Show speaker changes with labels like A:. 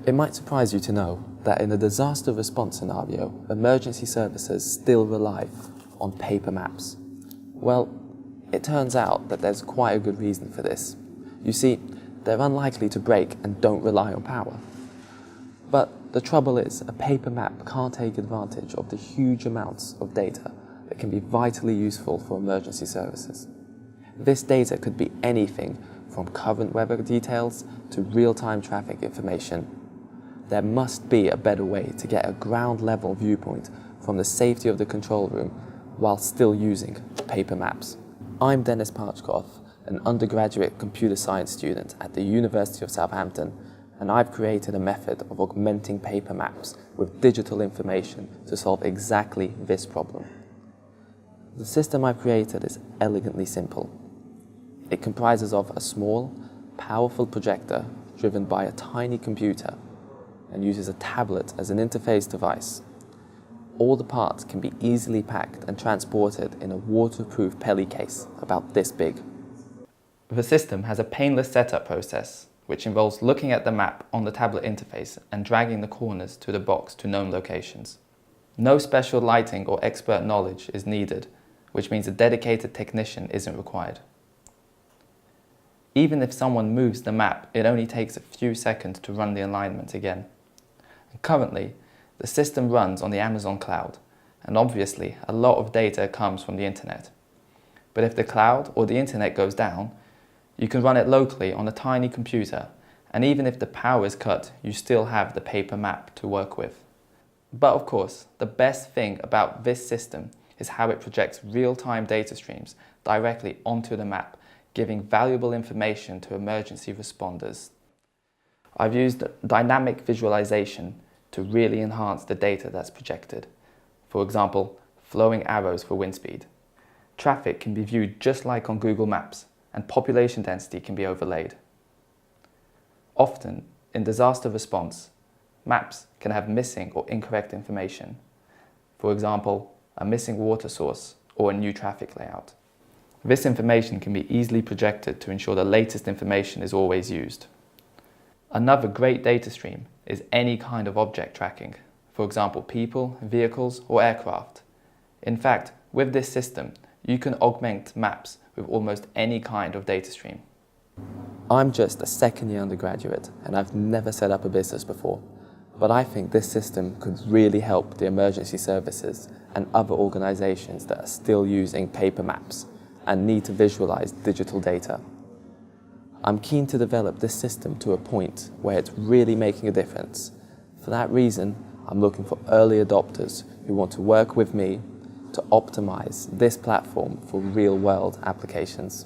A: It might surprise you to know that in a disaster response scenario, emergency services still rely on paper maps. Well, it turns out that there's quite a good reason for this. You see, they're unlikely to break and don't rely on power. But the trouble is, a paper map can't take advantage of the huge amounts of data that can be vitally useful for emergency services. This data could be anything from current weather details to real-time traffic information. There must be a better way to get a ground-level viewpoint from the safety of the control room while still using paper maps. I'm Dennis Parchkov, an undergraduate computer science student at the University of Southampton, and I've created a method of augmenting paper maps with digital information to solve exactly this problem. The system I've created is elegantly simple. It comprises of a small, powerful projector driven by a tiny computer and uses a tablet as an interface device. All the parts can be easily packed and transported in a waterproof Pelly case about this big.
B: The system has a painless setup process, which involves looking at the map on the tablet interface and dragging the corners to the box to known locations. No special lighting or expert knowledge is needed, which means a dedicated technician isn't required. Even if someone moves the map, it only takes a few seconds to run the alignment again. And currently, the system runs on the Amazon cloud, and obviously a lot of data comes from the internet. But if the cloud or the internet goes down, you can run it locally on a tiny computer, and even if the power is cut, you still have the paper map to work with. But of course, the best thing about this system is how it projects real-time data streams directly onto the map, giving valuable information to emergency responders. I've used dynamic visualization to really enhance the data that's projected. For example, flowing arrows for wind speed. Traffic can be viewed just like on Google Maps, and population density can be overlaid. Often, in disaster response, maps can have missing or incorrect information. For example, a missing water source or a new traffic layout. This information can be easily projected to ensure the latest information is always used. Another great data stream is any kind of object tracking, for example, people, vehicles, or aircraft. In fact, with this system, you can augment maps with almost any kind of data stream.
A: I'm just a second-year undergraduate and I've never set up a business before, but I think this system could really help the emergency services and other organizations that are still using paper maps and need to visualize digital data. I'm keen to develop this system to a point where it's really making a difference. For that reason, I'm looking for early adopters who want to work with me to optimize this platform for real-world applications.